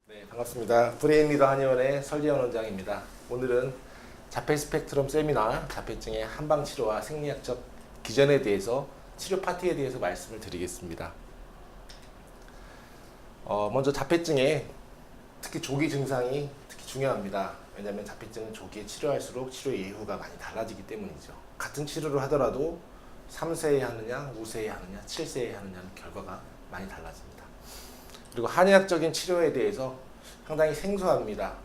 네, 반갑습니다. 브레인 리더 한의원의 설리현 원장입니다. 오늘은 자폐 스펙트럼 세미나 자폐증의 한방 치료와 생리학적 기전에 대해서 치료 파트에 대해서 말씀을 드리겠습니다. 먼저 자폐증의 특히 조기 증상이 특히 중요합니다. 왜냐하면 자폐증은 조기에 치료할수록 치료 예후가 많이 달라지기 때문이죠. 같은 치료를 하더라도 3세에 하느냐, 5세에 하느냐, 7세에 하느냐는 결과가 많이 달라집니다. 그리고 한의학적인 치료에 대해서 상당히 생소합니다.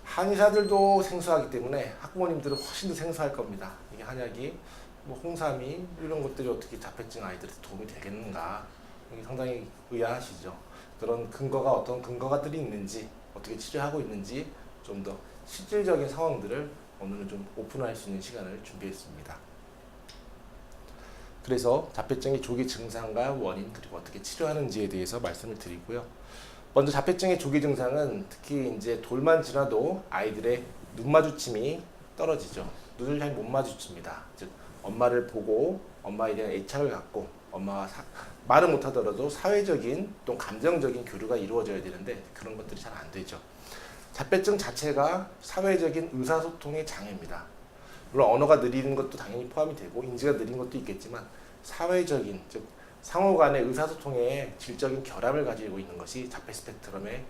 한의사들도 생소하기 때문에 학부모님들은 훨씬 더 생소할 겁니다. 이게 한약이 뭐 홍삼이 이런 것들이 어떻게 자폐증 아이들한테 도움이 되겠는가, 이게 상당히 의아하시죠. 그런 근거가 어떤 근거가들이 있는지, 어떻게 치료하고 있는지 좀 더 실질적인 상황들을 오늘은 좀 오픈할 수 있는 시간을 준비했습니다. 그래서 자폐증의 조기 증상과 원인, 그리고 어떻게 치료하는지에 대해서 말씀을 드리고요. 먼저 자폐증의 조기 증상은 특히 이제 돌만 지나도 아이들의 눈 마주침이 떨어지죠. 눈을 잘 못 마주칩니다. 즉 엄마를 보고 엄마에 대한 애착을 갖고 엄마와 말을 못하더라도 사회적인 또 감정적인 교류가 이루어져야 되는데 그런 것들이 잘 안 되죠. 자폐증 자체가 사회적인 의사소통의 장애입니다. 물론 언어가 느리는 것도 당연히 포함이 되고 인지가 느린 것도 있겠지만 사회적인, 즉 상호 간의 의사소통에 질적인 결함을 가지고 있는 것이 자폐 스펙트럼의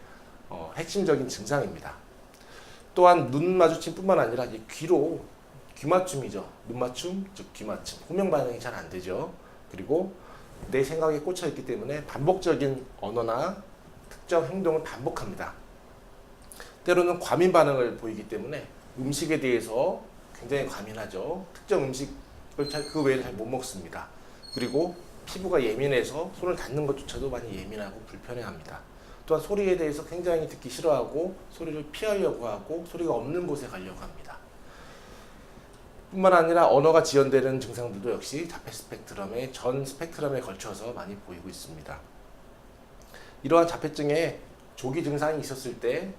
핵심적인 증상입니다. 또한 눈 마주침뿐만 아니라 귀로 귀맞춤이죠. 눈 맞춤, 즉 귀맞춤, 호명 반응이 잘 안 되죠. 그리고 내 생각에 꽂혀 있기 때문에 반복적인 언어나 특정 행동을 반복합니다. 때로는 과민 반응을 보이기 때문에 음식에 대해서 굉장히 과민하죠. 특정 음식을 그 외에 잘 못 먹습니다. 그리고 피부가 예민해서 손을 닿는 것조차도 많이 예민하고 불편해합니다. 또한 소리에 대해서 굉장히 듣기 싫어하고 소리를 피하려고 하고 소리가 없는 곳에 가려고 합니다. 뿐만 아니라 언어가 지연되는 증상들도 역시 자폐 스펙트럼의 전 스펙트럼에 걸쳐서 많이 보이고 있습니다. 이러한 자폐증의 조기 증상이 있었을 때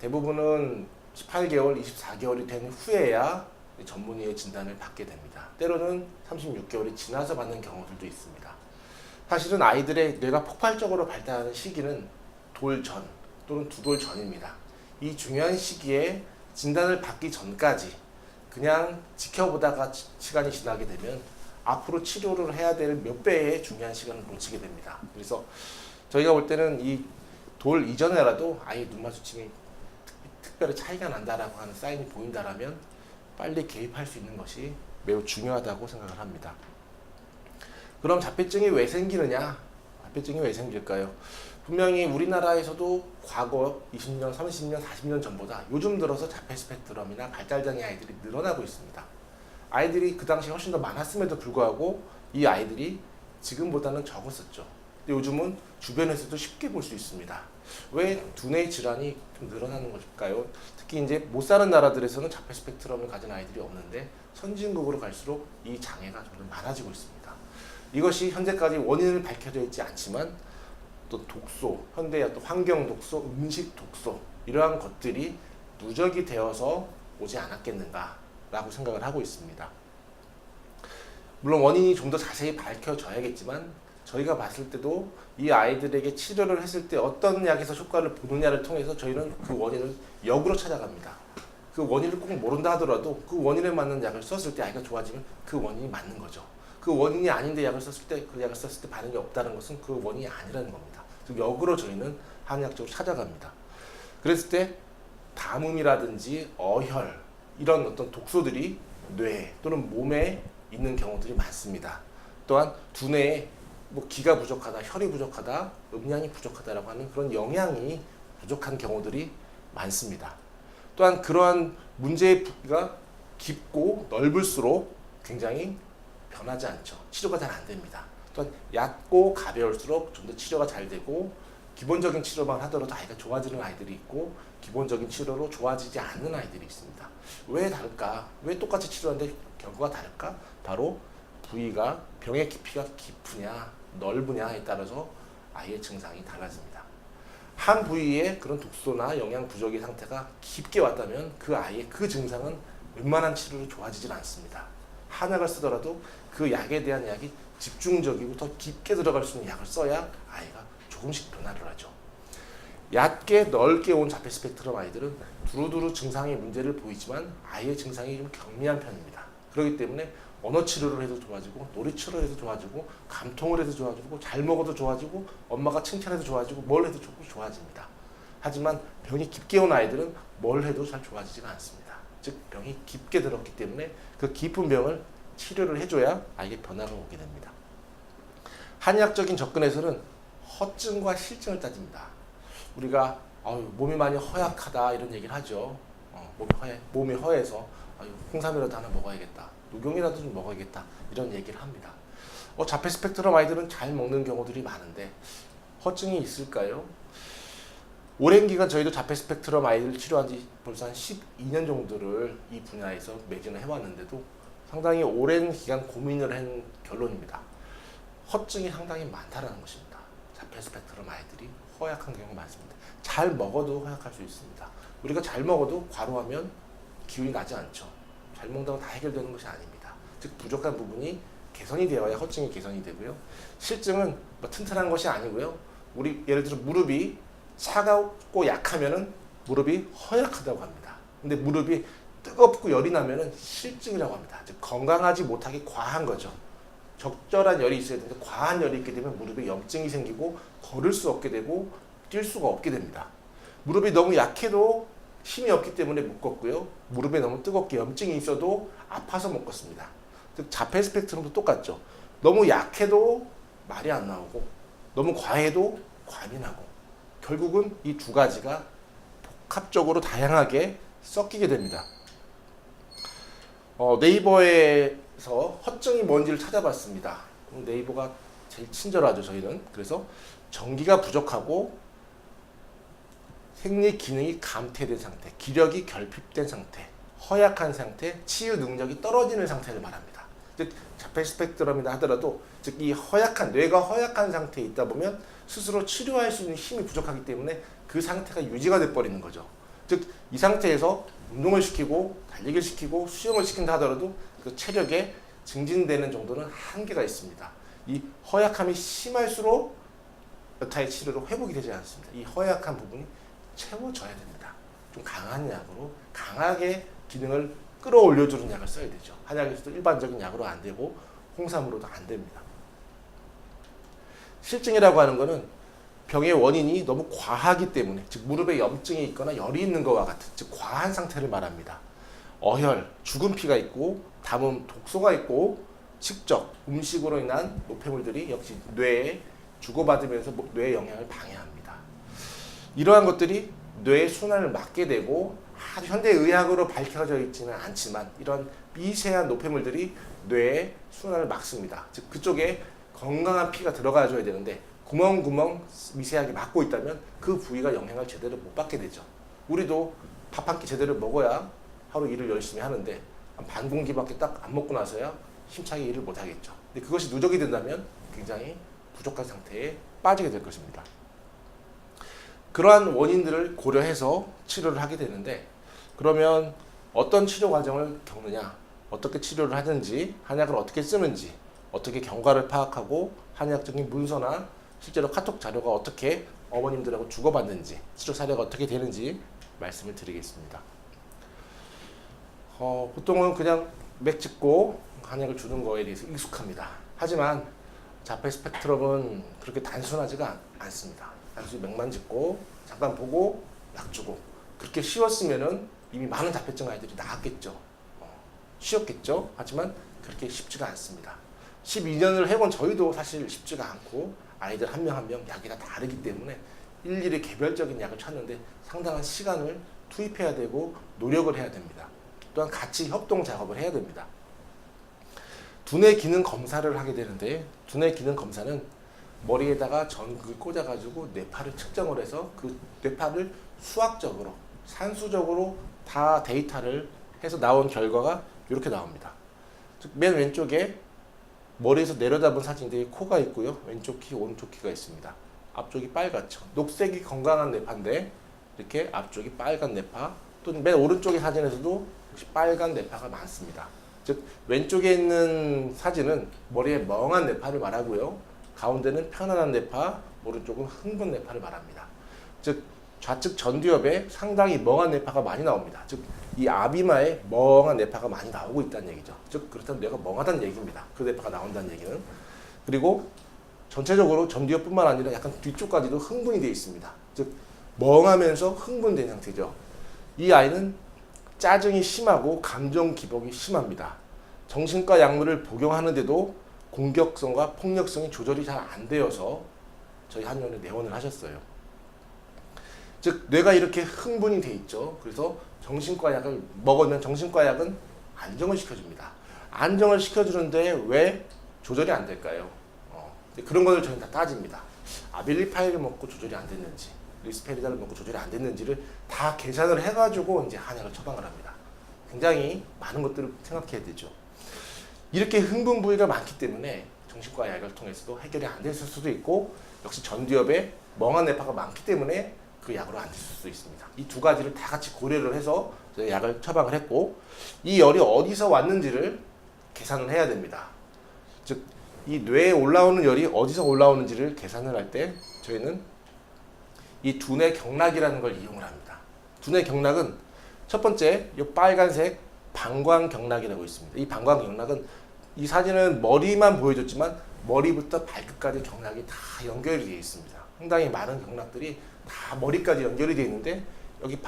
대부분은 18개월, 24개월이 된 후에야 전문의의 진단을 받게 됩니다. 때로는 36개월이 지나서 받는 경우들도 있습니다. 사실은 아이들의 뇌가 폭발적으로 발달하는 시기는 돌 전 또는 두 돌 전입니다. 이 중요한 시기에 진단을 받기 전까지 그냥 지켜보다가 시간이 지나게 되면 앞으로 치료를 해야 될 몇 배의 중요한 시간을 놓치게 됩니다. 그래서 저희가 볼 때는 이 돌 이전에라도 아이 눈 마주침이 특별히 차이가 난다라고 하는 사인이 보인다라면 빨리 개입할 수 있는 것이 매우 중요하다고 생각을 합니다. 그럼 자폐증이 왜 생기느냐? 자폐증이 왜 생길까요? 분명히 우리나라에서도 과거 20년, 30년, 40년 전보다 요즘 들어서 자폐 스펙트럼이나 발달장애 아이들이 늘어나고 있습니다. 아이들이 그 당시 훨씬 더 많았음에도 불구하고 이 아이들이 지금보다는 적었었죠. 근데 요즘은 주변에서도 쉽게 볼 수 있습니다. 왜 두뇌 질환이 좀 늘어나는 걸까요? 특히 이제 못 사는 나라들에서는 자폐 스펙트럼을 가진 아이들이 없는데 선진국으로 갈수록 이 장애가 점점 많아지고 있습니다. 이것이 현재까지 원인을 밝혀져 있지 않지만 또 독소, 현대의 어떤 환경 독소, 음식 독소 이러한 것들이 누적이 되어서 오지 않았겠는가라고 생각을 하고 있습니다. 물론 원인이 좀 더 자세히 밝혀져야겠지만 저희가 봤을 때도 이 아이들에게 치료를 했을 때 어떤 약에서 효과를 보느냐를 통해서 저희는 그 원인을 역으로 찾아갑니다. 그 원인을 꼭 모른다 하더라도 그 원인에 맞는 약을 썼을 때 아이가 좋아지면 그 원인이 맞는 거죠. 그 원인이 아닌데 약을 썼을 때 그 약을 썼을 때 반응이 없다는 것은 그 원인이 아니라는 겁니다. 즉 역으로 저희는 한의학적으로 찾아갑니다. 그랬을 때 담음이라든지 어혈 이런 어떤 독소들이 뇌 또는 몸에 있는 경우들이 많습니다. 또한 두뇌에 기가 부족하다, 혈이 부족하다, 음량이 부족하다라고 하는 그런 영양이 부족한 경우들이 많습니다. 또한 그러한 문제의 부피가 깊고 넓을수록 굉장히 변하지 않죠. 치료가 잘 안 됩니다. 또한 얕고 가벼울수록 좀 더 치료가 잘 되고 기본적인 치료만 하더라도 아이가 좋아지는 아이들이 있고 기본적인 치료로 좋아지지 않는 아이들이 있습니다. 왜 다를까? 왜 똑같이 치료하는데 결과가 다를까? 바로 부위가 병의 깊이가 깊으냐 넓으냐에 따라서 아이의 증상이 달라집니다. 한 부위에 그런 독소나 영양 부족의 상태가 깊게 왔다면 그 아이의 그 증상은 웬만한 치료로 좋아지질 않습니다. 한약을 쓰더라도 그 약에 대한 약이 집중적이고 더 깊게 들어갈 수 있는 약을 써야 아이가 조금씩 변화를 하죠. 얕게 넓게 온 자폐 스펙트럼 아이들은 두루두루 증상의 문제를 보이지만 아이의 증상이 좀 경미한 편입니다. 그렇기 때문에 언어 치료를 해도 좋아지고 놀이 치료를 해도 좋아지고 감통을 해도 좋아지고 잘 먹어도 좋아지고 엄마가 칭찬해도 좋아지고 뭘 해도 좋아집니다. 하지만 병이 깊게 온 아이들은 뭘 해도 잘 좋아지지가 않습니다. 즉 병이 깊게 들었기 때문에 그 깊은 병을 치료를 해줘야 아이에게 변화가 오게 됩니다. 한의학적인 접근에서는 허증과 실증을 따집니다. 우리가 몸이 많이 허약하다 이런 얘기를 하죠. 몸이 허해서 홍삼이라도 하나 먹어야겠다. 녹용이라도 좀 먹어야겠다. 이런 얘기를 합니다. 자폐 스펙트럼 아이들은 잘 먹는 경우들이 많은데 허증이 있을까요? 오랜 기간 저희도 자폐 스펙트럼 아이들 치료한 지 벌써 한 12년 정도를 이 분야에서 매진을 해왔는데도 상당히 오랜 기간 고민을 한 결론입니다. 허증이 상당히 많다는 것입니다. 자폐 스펙트럼 아이들이 허약한 경우가 많습니다. 잘 먹어도 허약할 수 있습니다. 우리가 잘 먹어도 과로하면 기운이 나지 않죠. 잘 먹는다고 다 해결되는 것이 아닙니다. 즉 부족한 부분이 개선이 되어야 허증이 개선이 되고요. 실증은 튼튼한 것이 아니고요. 우리 예를 들어 무릎이 차갑고 약하면은 무릎이 허약하다고 합니다. 근데 무릎이 뜨겁고 열이 나면은 실증이라고 합니다. 즉 건강하지 못하게 과한 거죠. 적절한 열이 있어야 되는데 과한 열이 있게 되면 무릎에 염증이 생기고 걸을 수 없게 되고 뛸 수가 없게 됩니다. 무릎이 너무 약해도 힘이 없기 때문에 못 걷고요. 무릎에 너무 뜨겁게 염증이 있어도 아파서 못 걷습니다. 즉 자폐 스펙트럼도 똑같죠. 너무 약해도 말이 안 나오고 너무 과해도 과민하고 결국은 이 두 가지가 복합적으로 다양하게 섞이게 됩니다. 네이버에서 허증이 뭔지를 찾아봤습니다. 네이버가 제일 친절하죠, 저희는. 그래서 전기가 부족하고 생리 기능이 감퇴된 상태, 기력이 결핍된 상태, 허약한 상태, 치유 능력이 떨어지는 상태를 말합니다. 즉 자폐 스펙트럼이다 하더라도 즉 이 허약한 뇌가 허약한 상태에 있다 보면 스스로 치료할 수 있는 힘이 부족하기 때문에 그 상태가 유지가 돼 버리는 거죠. 즉 이 상태에서 운동을 시키고 달리기를 시키고 수영을 시킨다 하더라도 그 체력에 증진되는 정도는 한계가 있습니다. 이 허약함이 심할수록 여타의 치료로 회복이 되지 않습니다. 이 허약한 부분이 채워져야 됩니다. 좀 강한 약으로 강하게 기능을 끌어올려주는 약을 써야 되죠. 한약에서도 일반적인 약으로 안 되고 홍삼으로도 안 됩니다. 실증이라고 하는 것은 병의 원인이 너무 과하기 때문에 즉 무릎에 염증이 있거나 열이 있는 것과 같은 즉 과한 상태를 말합니다. 어혈, 죽은 피가 있고 담음, 독소가 있고 식적, 음식으로 인한 노폐물들이 역시 뇌에 주고받으면서 뇌의 영향을 방해합니다. 이러한 것들이 뇌의 순환을 막게 되고 아주 현대의학으로 밝혀져 있지는 않지만 이런 미세한 노폐물들이 뇌의 순환을 막습니다. 즉 그쪽에 건강한 피가 들어가줘야 되는데 구멍구멍 미세하게 막고 있다면 그 부위가 영향을 제대로 못 받게 되죠. 우리도 밥 한 끼 제대로 먹어야 하루 일을 열심히 하는데 반 공기밖에 딱 안 먹고 나서야 힘차게 일을 못 하겠죠. 근데 그것이 누적이 된다면 굉장히 부족한 상태에 빠지게 될 것입니다. 그러한 원인들을 고려해서 치료를 하게 되는데 그러면 어떤 치료 과정을 겪느냐, 어떻게 치료를 하는지, 한약을 어떻게 쓰는지, 어떻게 경과를 파악하고 한의학적인 문서나 실제로 카톡 자료가 어떻게 어머님들하고 주고받는지, 치료 사례가 어떻게 되는지 말씀을 드리겠습니다. 보통은 그냥 맥 짚고 한약을 주는 거에 대해서 익숙합니다. 하지만 자폐 스펙트럼은 그렇게 단순하지가 않습니다. 단순히 맥만 짚고 잠깐 보고 약 주고 그렇게 쉬웠으면은 이미 많은 자폐증 아이들이 나았겠죠. 쉬웠겠죠. 하지만 그렇게 쉽지가 않습니다. 12년을 해본 저희도 사실 쉽지가 않고 아이들 한 명 한 명 약이 다 다르기 때문에 일일이 개별적인 약을 찾는데 상당한 시간을 투입해야 되고 노력을 해야 됩니다. 또한 같이 협동 작업을 해야 됩니다. 두뇌 기능 검사를 하게 되는데 두뇌 기능 검사는 머리에다가 전극을 꽂아가지고 뇌파를 측정을 해서 그 뇌파를 수학적으로 산수적으로 다 데이터를 해서 나온 결과가 이렇게 나옵니다. 즉 맨 왼쪽에 머리에서 내려다본 사진인데 코가 있고요. 왼쪽 귀, 오른쪽 귀가 있습니다. 앞쪽이 빨갛죠. 녹색이 건강한 뇌파인데 이렇게 앞쪽이 빨간 뇌파 또는 맨 오른쪽의 사진에서도 역시 빨간 뇌파가 많습니다. 즉 왼쪽에 있는 사진은 머리에 멍한 뇌파를 말하고요. 가운데는 편안한 뇌파, 오른쪽은 흥분 뇌파를 말합니다. 즉 좌측 전두엽에 상당히 멍한 뇌파가 많이 나옵니다. 즉 이 아비마에 멍한 뇌파가 많이 나오고 있다는 얘기죠. 즉 그렇다면 뇌가 멍하다는 얘기입니다. 그 뇌파가 나온다는 얘기는. 그리고 전체적으로 전두엽뿐만 아니라 약간 뒤쪽까지도 흥분이 되어 있습니다. 즉 멍하면서 흥분된 상태죠. 이 아이는 짜증이 심하고 감정 기복이 심합니다. 정신과 약물을 복용하는데도 공격성과 폭력성이 조절이 잘 안 되어서 저희 한의원에 내원을 하셨어요. 즉 뇌가 이렇게 흥분이 돼 있죠. 그래서 정신과 약을 먹으면 정신과 약은 안정을 시켜줍니다. 안정을 시켜주는데 왜 조절이 안 될까요? 그런 것을 저희는 다 따집니다. 아빌리파이를 먹고 조절이 안 됐는지, 리스페리다를 먹고 조절이 안 됐는지를 다 계산을 해가지고 이제 한약을 처방을 합니다. 굉장히 많은 것들을 생각해야 되죠. 이렇게 흥분 부위가 많기 때문에 정신과 약을 통해서도 해결이 안 됐을 수도 있고, 역시 전두엽에 멍한 뇌파가 많기 때문에 그 약으로 안 됐을 수도 있습니다. 이 두 가지를 다 같이 고려를 해서 약을 처방을 했고, 이 열이 어디서 왔는지를 계산을 해야 됩니다. 즉 이 뇌에 올라오는 열이 어디서 올라오는지를 계산을 할 때 저희는 이 두뇌 경락이라는 걸 이용을 합니다. 두뇌 경락은 첫 번째 이 빨간색 방광 경락이라고 있습니다. 이 방광 경락은 이 사진은 머리만 보여줬지만 머리부터 발끝까지 경락이 다 연결이 되어 있습니다. 상당히 많은 경락들이 다 머리까지 연결이 되어 있는데, 여기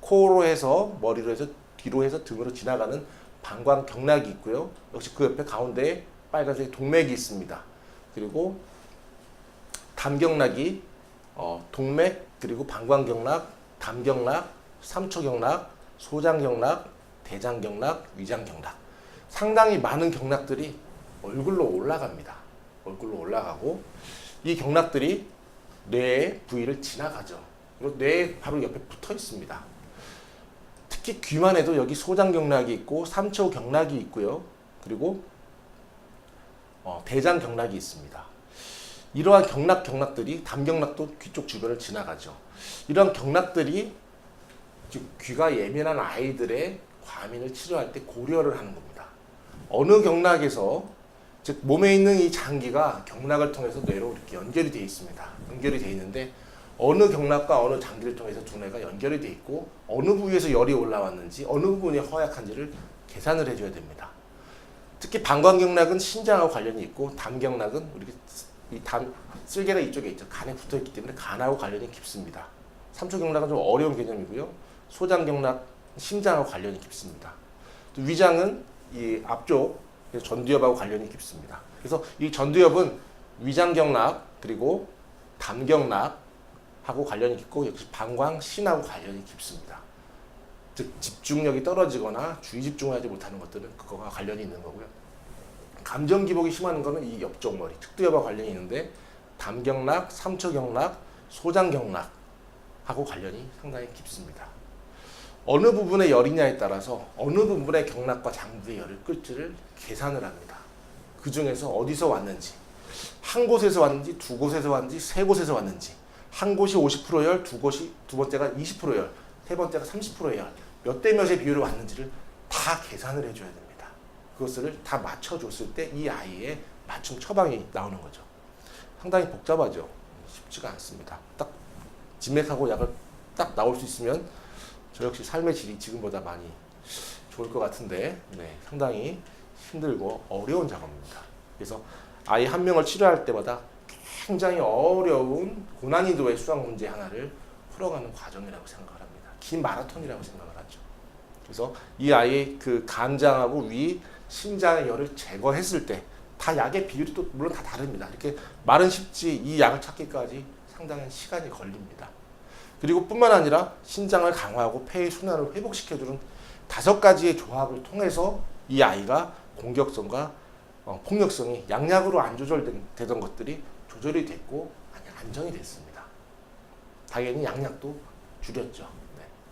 코로 해서 머리로 해서 뒤로 해서 등으로 지나가는 방광 경락이 있고요. 역시 그 옆에 가운데에 빨간색 동맥이 있습니다. 그리고 담경락이 동맥, 그리고 방광경락, 담경락, 삼초경락, 소장경락, 대장경락, 위장경락, 상당히 많은 경락들이 얼굴로 올라갑니다. 얼굴로 올라가고 이 경락들이 뇌의 부위를 지나가죠. 그리고 뇌에 바로 옆에 붙어 있습니다. 특히 귀만 해도 여기 소장경락이 있고 삼초경락이 있고요. 그리고 대장경락이 있습니다. 이러한 경락들이, 담경락도 귀 쪽 주변을 지나가죠. 이러한 경락들이 즉 귀가 예민한 아이들의 과민을 치료할 때 고려를 하는 겁니다. 어느 경락에서, 즉 몸에 있는 이 장기가 경락을 통해서 뇌로 이렇게 연결이 되어 있습니다. 연결이 되어 있는데 어느 경락과 어느 장기를 통해서 두뇌가 연결이 되어 있고 어느 부위에서 열이 올라왔는지, 어느 부분이 허약한지를 계산을 해줘야 됩니다. 특히 방광경락은 신장하고 관련이 있고, 담경락은 우리 이 쓸개가 이쪽에 있죠. 간에 붙어 있기 때문에 간하고 관련이 깊습니다. 삼초경락은 좀 어려운 개념이고요. 소장경락, 심장하고 관련이 깊습니다. 또 위장은 이 앞쪽 전두엽하고 관련이 깊습니다. 그래서 이 전두엽은 위장경락 그리고 담경락하고 관련이 깊고, 역시 방광신하고 관련이 깊습니다. 즉 집중력이 떨어지거나 주의 집중을 하지 못하는 것들은 그거와 관련이 있는 거고요. 감정 기복이 심한 거는 이 옆쪽 머리, 측두엽과 관련이 있는데, 담경락, 삼초경락, 소장경락하고 관련이 상당히 깊습니다. 어느 부분의 열이냐에 따라서 어느 부분의 경락과 장부의 열을 끌지를 계산을 합니다. 그 중에서 어디서 왔는지, 한 곳에서 왔는지, 두 곳에서 왔는지, 세 곳에서 왔는지, 한 곳이 50% 열, 두 번째가 20% 열, 세 번째가 30% 열, 몇 대 몇의 비율을 왔는지를 다 계산을 해줘야 됩니다. 그것을 다 맞춰줬을 때 이 아이의 맞춤 처방이 나오는 거죠. 상당히 복잡하죠. 쉽지가 않습니다. 딱 진맥하고 약을 딱 나올 수 있으면 저 역시 삶의 질이 지금보다 많이 좋을 것 같은데, 상당히 힘들고 어려운 작업입니다. 그래서 아이 한 명을 치료할 때마다 굉장히 어려운 고난이도의 수학 문제 하나를 풀어가는 과정이라고 생각을 합니다. 긴 마라톤이라고 생각을 하죠. 그래서 이 아이의 그 간장하고 위, 심장의 열을 제거했을 때 다 약의 비율이 또 물론 다 다릅니다. 이렇게 말은 쉽지 이 약을 찾기까지 상당한 시간이 걸립니다. 그리고 뿐만 아니라 신장을 강화하고 폐의 순환을 회복시켜주는 5가지의 조합을 통해서 이 아이가 공격성과 폭력성이 양약으로 안 조절되던 것들이 조절이 됐고 안정이 됐습니다. 당연히 양약도 줄였죠.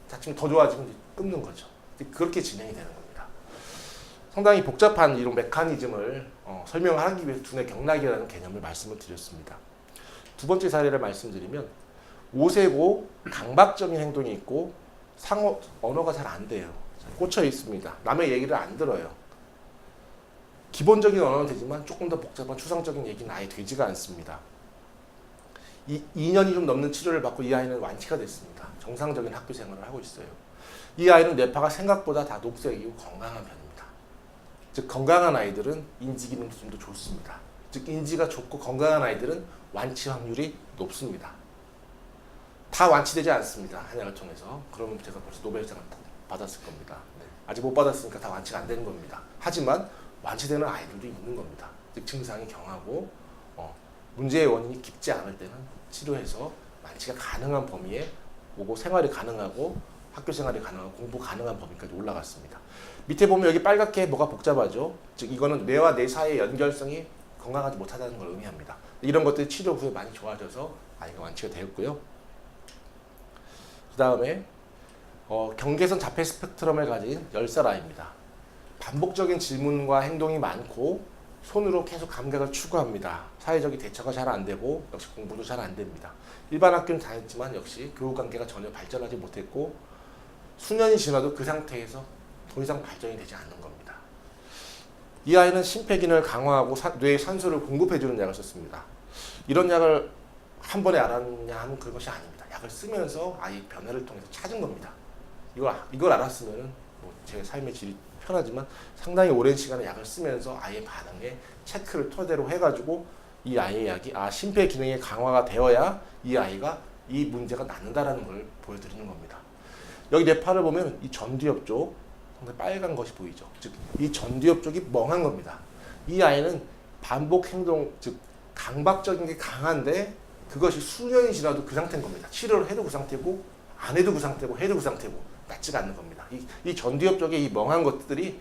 자칫 더 좋아지면 끊는 거죠. 그렇게 진행이 되는 겁니다. 상당히 복잡한 이런 메커니즘을 설명하기 위해서 두뇌 경락이라는 개념을 말씀을 드렸습니다. 두 번째 사례를 말씀드리면, 5세고 강박적인 행동이 있고 언어가 잘 안 돼요. 꽂혀 있습니다. 남의 얘기를 안 들어요. 기본적인 언어는 되지만 조금 더 복잡한 추상적인 얘기는 아예 되지가 않습니다. 2년이 좀 넘는 치료를 받고 이 아이는 완치가 됐습니다. 정상적인 학교 생활을 하고 있어요. 이 아이는 뇌파가 생각보다 다 녹색이고 건강한 편입니다. 즉 건강한 아이들은 인지 기능 수준도 좋습니다. 즉 인지가 좋고 건강한 아이들은 완치 확률이 높습니다. 다 완치되지 않습니다. 한약을 통해서. 그러면 제가 벌써 노벨상을 받았을 겁니다. 네. 아직 못 받았으니까 다 완치가 안 되는 겁니다. 하지만 완치되는 아이들도 있는 겁니다. 즉 증상이 경하고 문제의 원인이 깊지 않을 때는 치료해서 완치가 가능한 범위에 오고 생활이 가능하고 학교 생활이 가능하고 공부 가능한 범위까지 올라갔습니다. 밑에 보면 여기 빨갛게 뭐가 복잡하죠. 즉 이거는 뇌와 뇌 사이의 연결성이 건강하지 못하다는 걸 의미합니다. 이런 것들이 치료 후에 많이 좋아져서 아이가 완치가 되었고요. 그 다음에 경계선 자폐 스펙트럼을 가진 10살 아이입니다. 반복적인 질문과 행동이 많고 손으로 계속 감각을 추구합니다. 사회적인 대처가 잘 안 되고 역시 공부도 잘 안 됩니다. 일반 학교는 다녔지만 역시 교육관계가 전혀 발전하지 못했고 수년이 지나도 그 상태에서 더 이상 발전이 되지 않는 겁니다. 이 아이는 심폐기능을 강화하고 뇌에 산소를 공급해주는 약을 썼습니다. 이런 약을 한 번에 알았냐 하면 그것이 아닙니다. 약을 쓰면서 아이 변화를 통해서 찾은 겁니다. 이걸 알았으면 제 삶의 질이 편하지만 상당히 오랜 시간에 약을 쓰면서 아이의 반응에 체크를 토대로 해가지고 이 아이의 약이 심폐기능이 강화가 되어야 이 아이가 이 문제가 낫는다라는 걸 보여드리는 겁니다. 여기 뇌파를 보면 이 전두엽 쪽 상당히 빨간 것이 보이죠. 즉 이 전두엽 쪽이 멍한 겁니다. 이 아이는 반복 행동, 즉 강박적인 게 강한데 그것이 수년이 지나도 그 상태인 겁니다. 치료를 해도 그 상태고 안 해도 그 상태고 해도 그 상태고 낫지가 않는 겁니다. 이 전두엽 쪽에 이 멍한 것들이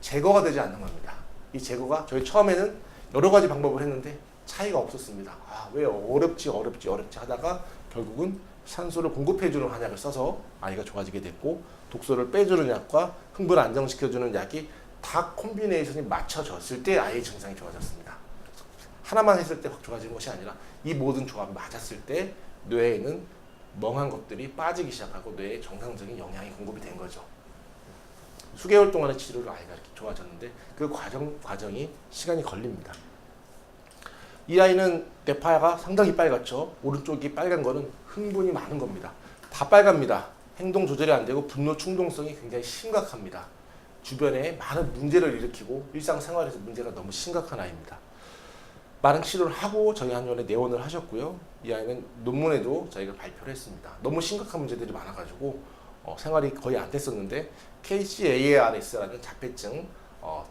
제거가 되지 않는 겁니다. 이 제거가 저희 처음에는 여러 가지 방법을 했는데 차이가 없었습니다. 왜 어렵지 하다가 결국은 산소를 공급해주는 한약을 써서 아이가 좋아지게 됐고 독소를 빼주는 약과 흥분을 안정시켜주는 약이 다 콤비네이션이 맞춰졌을 때 아이의 증상이 좋아졌습니다. 하나만 했을 때 확 좋아지는 것이 아니라 이 모든 조합이 맞았을 때 뇌에는 멍한 것들이 빠지기 시작하고 뇌에 정상적인 영양이 공급이 된 거죠. 수개월 동안의 치료로 아이가 이렇게 좋아졌는데 그 과정이 시간이 걸립니다. 이 아이는 뇌파가 상당히 빨갛죠. 오른쪽이 빨간 거는 흥분이 많은 겁니다. 다 빨갑니다. 행동 조절이 안 되고 분노 충동성이 굉장히 심각합니다. 주변에 많은 문제를 일으키고 일상생활에서 문제가 너무 심각한 아이입니다. 많은 치료를 하고 저희 한의원에 내원을 하셨고요. 이 아이는 논문에도 저희가 발표를 했습니다. 너무 심각한 문제들이 많아가지고 생활이 거의 안 됐었는데 KCARS라는 자폐증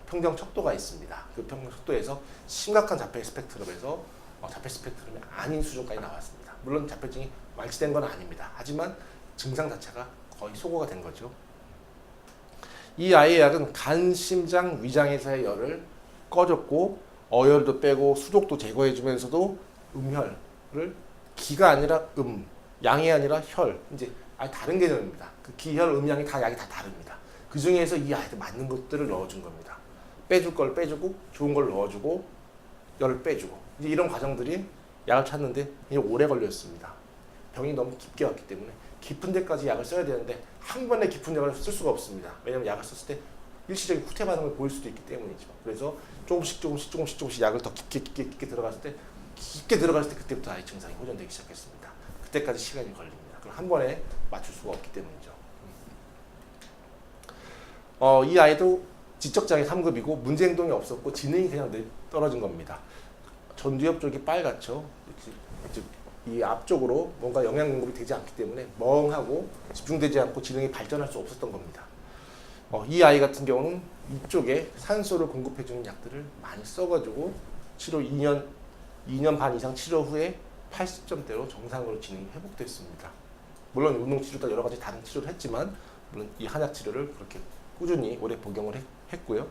평정 척도가 있습니다. 그 평정 척도에서 심각한 자폐 스펙트럼에서 자폐 스펙트럼이 아닌 수준까지 나왔습니다. 물론 자폐증이 완치된 건 아닙니다. 하지만 증상 자체가 거의 소거가 된 거죠. 이 아이의 약은 간, 심장, 위장에서의 열을 꺼줬고 어혈도 빼고 수족도 제거해주면서도 음혈을 기가 아니라 양이 아니라 혈, 이제 아예 다른 개념입니다. 그 기혈, 음양이 다 약이 다 다릅니다. 그 중에서 이 아이들 맞는 것들을 넣어준 겁니다. 빼줄 걸 빼주고 좋은 걸 넣어주고 열을 빼주고 이제 이런 과정들이 약을 찾는데 굉장히 오래 걸렸습니다. 병이 너무 깊게 왔기 때문에 깊은 데까지 약을 써야 되는데 한 번에 깊은 약을 쓸 수가 없습니다. 왜냐하면 약을 썼을 때 일시적인 후퇴 반응을 보일 수도 있기 때문이죠. 그래서 조금씩 약을 더 깊게 들어갔을 때 그때부터 아이 증상이 호전되기 시작했습니다. 그때까지 시간이 걸립니다. 그럼 한 번에 맞출 수가 없기 때문이죠. 이 아이도 지적장애 3급이고 문제 행동이 없었고 지능이 그냥 떨어진 겁니다. 전두엽 쪽이 빨갛죠. 즉 이 앞쪽으로 뭔가 영양 공급이 되지 않기 때문에 멍하고 집중되지 않고 지능이 발전할 수 없었던 겁니다. 이 아이 같은 경우는 이쪽에 산소를 공급해주는 약들을 많이 써가지고 치료 2년 반 이상 치료 후에 80점대로 정상으로 지능이 회복됐습니다. 물론 운동치료도 여러 가지 다른 치료를 했지만 물론 이 한약 치료를 그렇게 꾸준히 오래 복용을 했고요.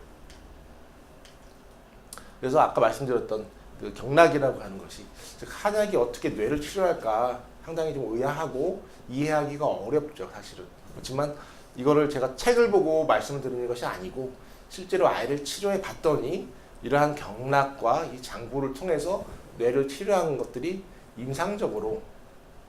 그래서 아까 말씀드렸던 그 경락이라고 하는 것이 즉 한약이 어떻게 뇌를 치료할까 상당히 좀 의아하고 이해하기가 어렵죠. 사실은. 그렇지만 이거를 제가 책을 보고 말씀을 드리는 것이 아니고 실제로 아이를 치료해 봤더니 이러한 경락과 이 장부를 통해서 뇌를 치료하는 것들이 임상적으로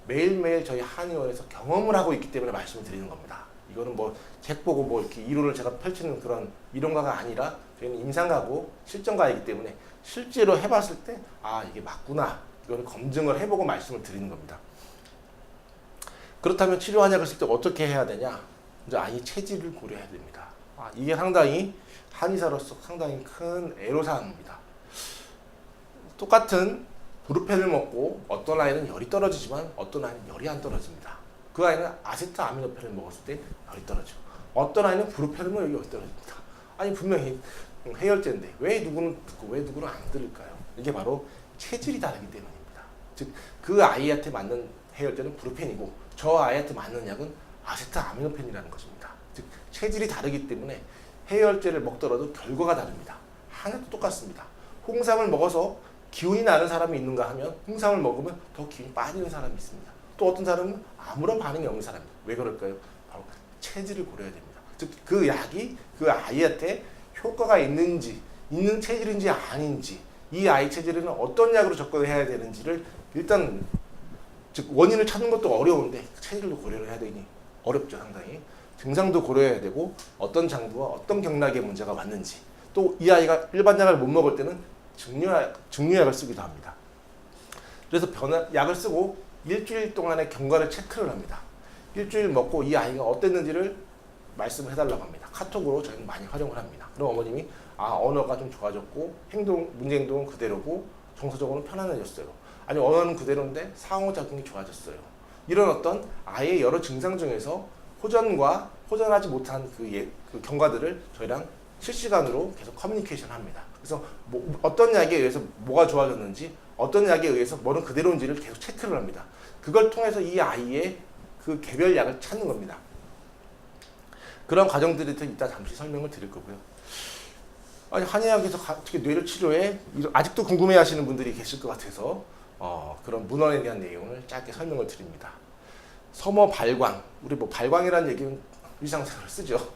매일매일 저희 한의원에서 경험을 하고 있기 때문에 말씀을 드리는 겁니다. 이거는 뭐 책 보고 뭐 이렇게 이론을 제가 펼치는 그런 이론가가 아니라 저희는 임상가고 실전가이기 때문에 실제로 해봤을 때 이게 맞구나 이걸 검증을 해보고 말씀을 드리는 겁니다. 그렇다면 치료 한약을 쓸 때 어떻게 해야 되냐? 이제 아이 체질을 고려해야 됩니다. 이게 상당히 한의사로서 상당히 큰 애로사항입니다. 똑같은 브루펜을 먹고 어떤 아이는 열이 떨어지지만 어떤 아이는 열이 안 떨어집니다. 그 아이는 아세트아미노펜을 먹었을 때 열이 떨어지고 어떤 아이는 브루펜을 먹으면 열이 떨어집니다. 아니 분명히 해열제인데 왜 누구는 듣고 왜 누구는 안 들을까요? 이게 바로 체질이 다르기 때문입니다. 즉 그 아이한테 맞는 해열제는 브루펜이고 저 아이한테 맞는 약은 아세트아미노펜이라는 것입니다. 즉 체질이 다르기 때문에 해열제를 먹더라도 결과가 다릅니다. 하나도 똑같습니다. 홍삼을 먹어서 기운이 나는 사람이 있는가 하면 홍삼을 먹으면 더 기운이 빠지는 사람이 있습니다. 또 어떤 사람은 아무런 반응이 없는 사람입니다. 왜 그럴까요? 바로 체질을 고려해야 됩니다. 즉 그 약이 그 아이한테 효과가 있는지 있는 체질인지 아닌지 이 아이 체질에는 어떤 약으로 접근해야 되는지를 일단 즉 원인을 찾는 것도 어려운데 체질도 고려를 해야 되니 어렵죠. 상당히 증상도 고려해야 되고 어떤 장부와 어떤 경락의 문제가 왔는지 또 이 아이가 일반 약을 못 먹을 때는 증류약을 쓰기도 합니다. 그래서 약을 쓰고 일주일 동안의 경과를 체크를 합니다. 일주일 먹고 이 아이가 어땠는지를 말씀을 해달라고 합니다. 카톡으로 저희는 많이 활용을 합니다. 그럼 어머님이 언어가 좀 좋아졌고 문제 행동은 그대로고 정서적으로는 편안해졌어요. 아니 언어는 그대로인데 상호작용이 좋아졌어요. 이런 어떤 아이의 여러 증상 중에서 호전하지 못한 그 경과들을 저희랑 실시간으로 계속 커뮤니케이션 합니다. 그래서 어떤 약에 의해서 뭐가 좋아졌는지 어떤 약에 의해서 뭐는 그대로인지를 계속 체크를 합니다. 그걸 통해서 이 아이의 그 개별 약을 찾는 겁니다. 그런 과정들에 대해서 이따 잠시 설명을 드릴 거고요. 아니 한의학에서 어떻게 뇌를 치료해? 아직도 궁금해하시는 분들이 계실 것 같아서 그런 문헌에 대한 내용을 짧게 설명을 드립니다. 서머 발광, 우리 뭐 발광이라는 얘기는 일상생활을 쓰죠.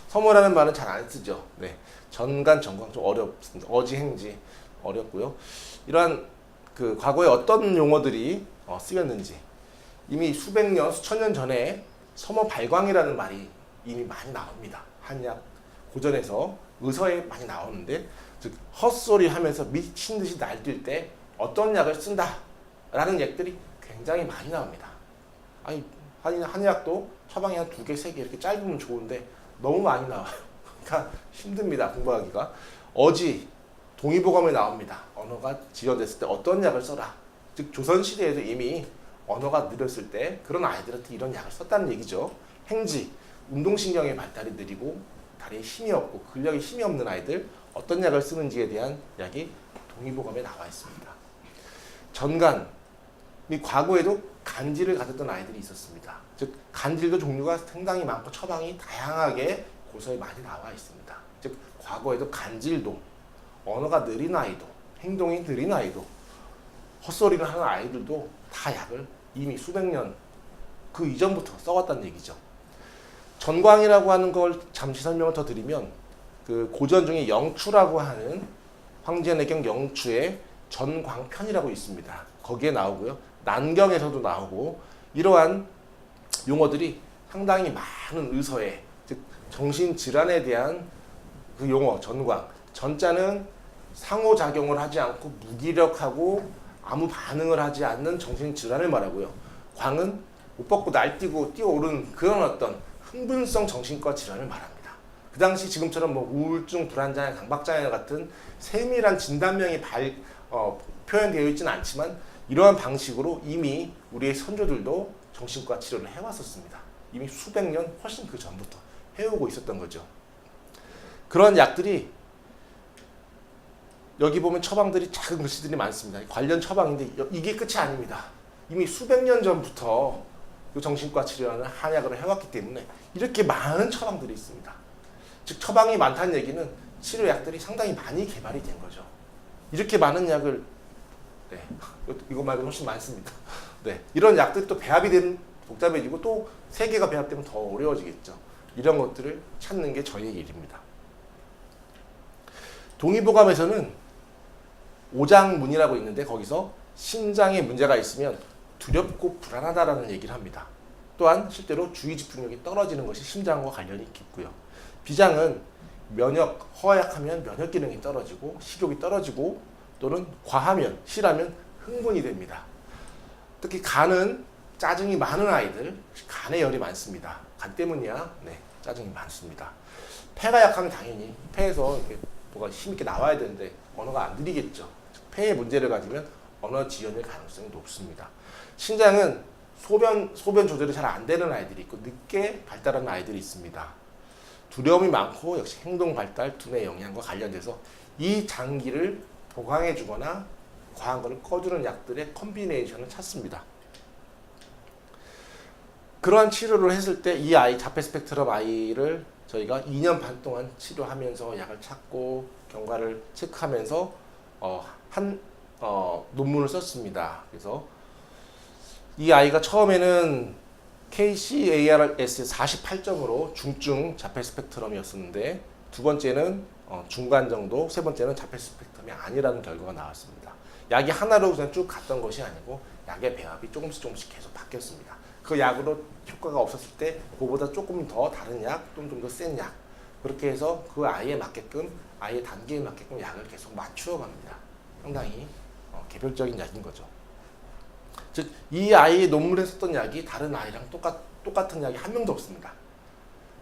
서머라는 말은 잘 안 쓰죠. 네, 전간 전광 좀 어렵습니다. 어지행지 어렵고요. 이러한 그 과거에 어떤 용어들이 쓰였는지 이미 수백 년, 수천 년 전에 서머 발광이라는 말이 이미 많이 나옵니다. 한약 고전에서 의서에 많이 나오는데 즉 헛소리 하면서 미친 듯이 날뛸 때 어떤 약을 쓴다라는 약들이 굉장히 많이 나옵니다. 아니 한의학도 처방이 한 2개, 3개 이렇게 짧으면 좋은데 너무 많이 나와요. 그러니까 힘듭니다. 공부하기가. 동의보감에 나옵니다. 언어가 지연됐을 때 어떤 약을 써라. 즉 조선시대에도 이미 언어가 느렸을 때 그런 아이들한테 이런 약을 썼다는 얘기죠. 행지, 운동신경의 발달이 느리고 다리에 힘이 없고 근력에 힘이 없는 아이들 어떤 약을 쓰는지에 대한 약이 동의보감에 나와 있습니다. 전간, 과거에도 간질을 가졌던 아이들이 있었습니다. 즉 간질도 종류가 상당히 많고 처방이 다양하게 고서에 많이 나와 있습니다. 즉 과거에도 간질도 언어가 느린 아이도 행동이 느린 아이도 헛소리를 하는 아이들도 다 약을 이미 수백 년 그 이전부터 써왔다는 얘기죠. 전광이라고 하는 걸 잠시 설명을 더 드리면 그 고전 중에 영추라고 하는 황제내경 영추의 전광편이라고 있습니다. 거기에 나오고요. 난경에서도 나오고 이러한 용어들이 상당히 많은 의서에 즉 정신질환에 대한 그 용어 전광 전자는 상호작용을 하지 않고 무기력하고 아무 반응을 하지 않는 정신질환을 말하고요. 광은 옷 벗고 날뛰고 뛰어오르는 그런 어떤 흥분성 정신과 질환을 말합니다. 그 당시 지금처럼 뭐 우울증, 불안장애, 강박장애 같은 세밀한 진단명이 표현되어 있지는 않지만 이러한 방식으로 이미 우리의 선조들도 정신과 치료를 해왔었습니다. 이미 수백 년 훨씬 그 전부터 해오고 있었던 거죠. 그런 약들이 여기 보면 처방들이 작은 글씨들이 많습니다. 관련 처방인데 이게 끝이 아닙니다. 이미 수백 년 전부터 그 정신과 치료하는 한약을 해왔기 때문에 이렇게 많은 처방들이 있습니다. 즉 처방이 많다는 얘기는 치료약들이 상당히 많이 개발이 된 거죠. 이렇게 많은 약을 이거 말고 훨씬 많습니다. 이런 약들이 또 배합이 되면 복잡해지고 또 세 개가 배합되면 더 어려워지겠죠. 이런 것들을 찾는 게 저희의 일입니다. 동의보감에서는 오장문이라고 있는데 거기서 심장에 문제가 있으면 두렵고 불안하다라는 얘기를 합니다. 또한 실제로 주의 집중력이 떨어지는 것이 심장과 관련이 깊고요. 비장은 허약하면 면역 기능이 떨어지고 식욕이 떨어지고 또는 과하면 실하면 흥분이 됩니다. 특히 간은 짜증이 많은 아이들, 간에 열이 많습니다. 간 때문이야. 네, 짜증이 많습니다. 폐가 약하면 당연히 폐에서 이렇게 뭐가 힘있게 나와야 되는데 언어가 안 들리겠죠. 폐에 문제를 가지면 언어 지연일 가능성이 높습니다. 신장은 소변 조절이 잘 안 되는 아이들이 있고 늦게 발달하는 아이들이 있습니다. 두려움이 많고 역시 행동 발달, 두뇌 영양과 관련돼서 이 장기를 보강해 주거나 과한 것을 꺼주는 약들의 컨비네이션을 찾습니다. 그러한 치료를 했을 때 이 아이 자폐 스펙트럼 아이를 저희가 2년 반 동안 치료하면서 약을 찾고 경과를 체크하면서 논문을 썼습니다. 그래서 이 아이가 처음에는 KCARS 48점으로 중증 자폐 스펙트럼이었었는데 두 번째는 중간 정도, 세 번째는 자폐 스펙트럼이 아니라는 결과가 나왔습니다. 약이 하나로 그냥 쭉 갔던 것이 아니고 약의 배합이 조금씩 계속 바뀌었습니다. 그 약으로 효과가 없었을 때 그보다 조금 더 다른 약 또는 좀 더 센 약 그렇게 해서 그 아이에 맞게끔 아이의 단계에 맞게끔 약을 계속 맞추어 갑니다. 상당히 개별적인 약인 거죠. 즉 이 아이의 논문에 썼던 약이 다른 아이랑 똑같은 약이 한 명도 없습니다.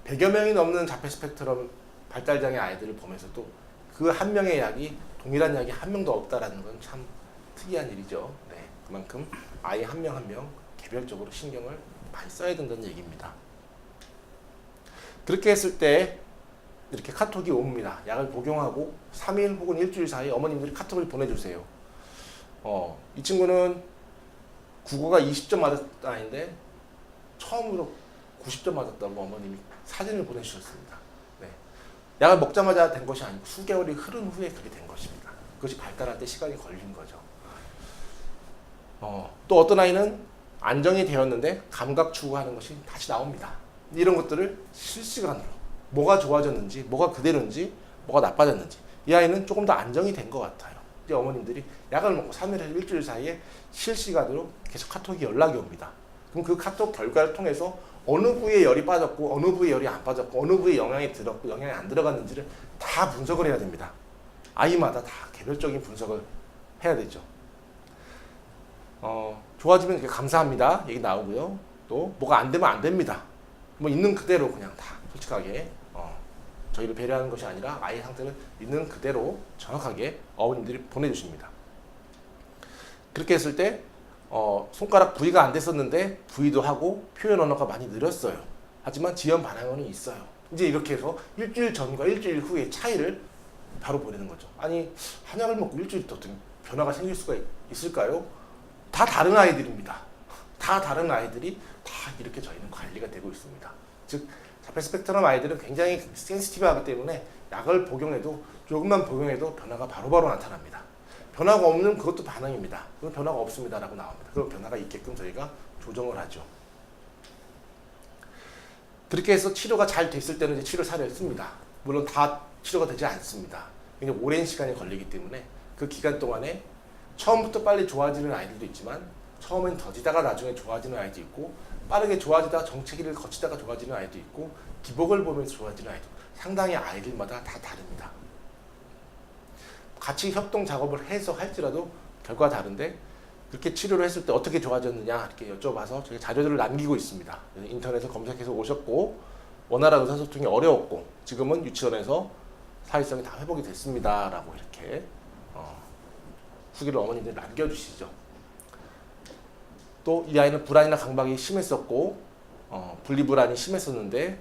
100여 명이 넘는 자폐 스펙트럼 발달장애 아이들을 보면서도 그 한 명의 약이 동일한 약이 한 명도 없다라는 건 참 특이한 일이죠. 네, 그만큼 아이 한 명 한 명 개별적으로 신경을 많이 써야 된다는 얘기입니다. 그렇게 했을 때 이렇게 카톡이 옵니다. 약을 복용하고 3일 혹은 일주일 사이에 어머님들이 카톡을 보내주세요. 이 친구는 국어가 20점 맞았던 아이인데 처음으로 90점 맞았다고 어머님이 사진을 보내주셨습니다. 네. 약을 먹자마자 된 것이 아니고 수개월이 흐른 후에 그렇게 된 것입니다. 그것이 발달할 때 시간이 걸린 거죠. 또 어떤 아이는 안정이 되었는데 감각 추구하는 것이 다시 나옵니다. 이런 것들을 실시간으로 뭐가 좋아졌는지, 뭐가 그대로인지, 뭐가 나빠졌는지 이 아이는 조금 더 안정이 된 것 같아요. 이제 어머님들이 약을 먹고 3일에서 일주일 사이에 실시간으로 계속 카톡이 연락이 옵니다. 그럼 그 카톡 결과를 통해서 어느 부위에 열이 빠졌고 어느 부위에 열이 안 빠졌고 어느 부위에 영향이 들었고 영향이 안 들어갔는지를 다 분석을 해야 됩니다. 아이마다 다 개별적인 분석을 해야 되죠. 좋아지면 이렇게 감사합니다 얘기 나오고요. 또 뭐가 안 되면 안 됩니다. 뭐 있는 그대로 그냥 다 솔직하게 저희를 배려하는 것이 아니라 아이 상태를 있는 그대로 정확하게 어머님들이 보내주십니다. 그렇게 했을 때 손가락 부위가 안 됐었는데 부위도 하고 표현 언어가 많이 늘었어요. 하지만 지연 반응은 있어요. 이제 이렇게 해서 일주일 전과 일주일 후의 차이를 바로 보내는 거죠. 아니 한약을 먹고 일주일 더 변화가 생길 수가 있을까요? 다 다른 아이들입니다. 다 다른 아이들이 다 이렇게 저희는 관리가 되고 있습니다. 즉 자폐 스펙트럼 아이들은 굉장히 센시티브하기 때문에 약을 복용해도 조금만 복용해도 변화가 바로바로 나타납니다. 변화가 없는 그것도 반응입니다. 그건 변화가 없습니다 라고 나옵니다. 그럼 변화가 있게끔 저희가 조정을 하죠. 그렇게 해서 치료가 잘 됐을 때는 이제 치료 사례를 씁니다. 물론 다 치료가 되지 않습니다. 굉장히 오랜 시간이 걸리기 때문에 그 기간 동안에 처음부터 빨리 좋아지는 아이들도 있지만 처음엔 더디다가 나중에 좋아지는 아이도 있고 빠르게 좋아지다가 정체기를 거치다가 좋아지는 아이도 있고 기복을 보면서 좋아지는 아이도 상당히 아이들마다 다 다릅니다. 같이 협동 작업을 해서 할지라도 결과가 다른데 그렇게 치료를 했을 때 어떻게 좋아졌느냐 이렇게 여쭤봐서 저희 자료들을 남기고 있습니다. 인터넷에 검색해서 오셨고 원활한 의사소통이 어려웠고 지금은 유치원에서 사회성이 다 회복이 됐습니다 라고 이렇게 후기를 어머님들이 남겨주시죠. 또 이 아이는 불안이나 강박이 심했었고 분리불안이 심했었는데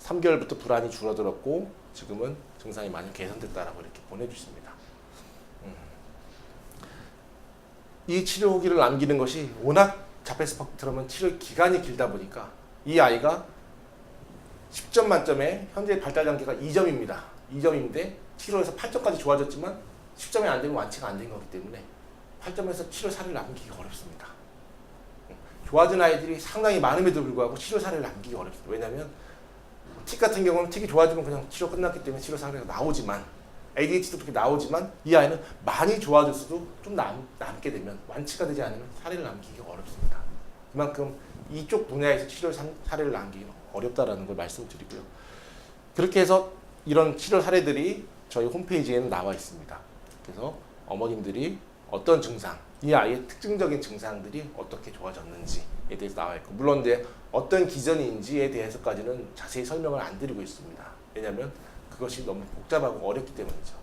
3개월부터 불안이 줄어들었고 지금은 증상이 많이 개선됐다라고 이렇게 보내주십니다. 이 치료 후기를 남기는 것이 워낙 자폐 스펙트럼은 치료 기간이 길다 보니까 이 아이가 10점 만점에 현재 발달 단계가 2점입니다. 2점인데 치료에서 8점까지 좋아졌지만 10점이 안 되면 완치가 안 된 거기 때문에 8점에서 치료 사례를 남기기 어렵습니다. 좋아진 아이들이 상당히 많음에도 불구하고 치료 사례를 남기기 어렵습니다. 왜냐하면 틱 같은 경우는 틱이 좋아지면 그냥 치료 끝났기 때문에 치료 사례가 나오지만 ADHD도 그렇게 나오지만 이 아이는 많이 좋아졌어도 좀 남게 되면 완치가 되지 않으면 사례를 남기기가 어렵습니다. 그만큼 이쪽 분야에서 치료 사례를 남기기는 어렵다라는 걸 말씀드리고요. 그렇게 해서 이런 치료 사례들이 저희 홈페이지에는 나와 있습니다. 그래서 어머님들이 어떤 증상, 이 아이의 특징적인 증상들이 어떻게 좋아졌는지에 대해서 나와 있고, 물론 이제 어떤 기전인지에 대해서까지는 자세히 설명을 안 드리고 있습니다. 왜냐하면 그것이 너무 복잡하고 어렵기 때문이죠.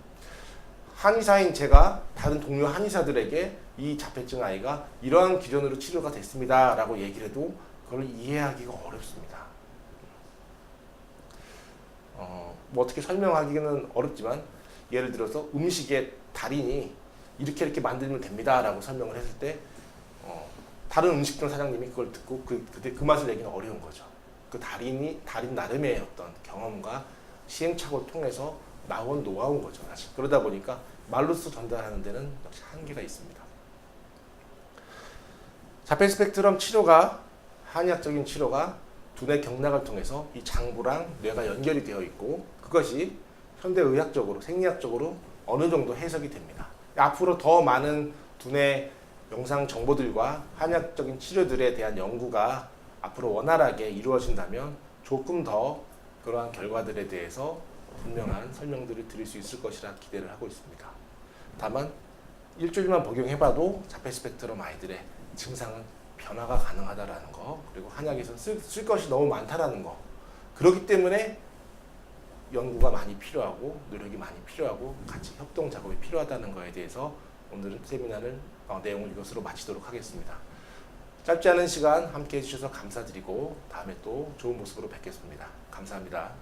한의사인 제가 다른 동료 한의사들에게 이 자폐증 아이가 이러한 기전으로 치료가 됐습니다 라고 얘기를 해도 그걸 이해하기가 어렵습니다. 뭐 어떻게 설명하기는 어렵지만, 예를 들어서 음식의 달인이 이렇게 만들면 됩니다 라고 설명을 했을 때 다른 음식점 사장님이 그걸 듣고 그 맛을 내기는 어려운 거죠. 그 달인 나름의 어떤 경험과 시행착오를 통해서 나온 노하우인 거죠, 사실. 그러다 보니까 말로써 전달하는 데는 역시 한계가 있습니다. 자폐 스펙트럼 치료가, 한의학적인 치료가 두뇌 경락을 통해서 이 장부랑 뇌가 연결이 되어 있고, 그것이 현대의학적으로, 생리학적으로 어느 정도 해석이 됩니다. 앞으로 더 많은 두뇌 영상 정보들과 한의학적인 치료들에 대한 연구가 앞으로 원활하게 이루어진다면 조금 더 그러한 결과들에 대해서 분명한 설명들을 드릴 수 있을 것이라 기대를 하고 있습니다. 다만 일주일만 복용해봐도 자폐 스펙트럼 아이들의 증상은 변화가 가능하다라는 거, 그리고 한약에서 쓸 것이 너무 많다라는 거, 그렇기 때문에 연구가 많이 필요하고 노력이 많이 필요하고 같이 협동 작업이 필요하다는 거에 대해서 오늘 세미나를 내용을 이것으로 마치도록 하겠습니다. 짧지 않은 시간 함께 해주셔서 감사드리고 다음에 또 좋은 모습으로 뵙겠습니다. 감사합니다.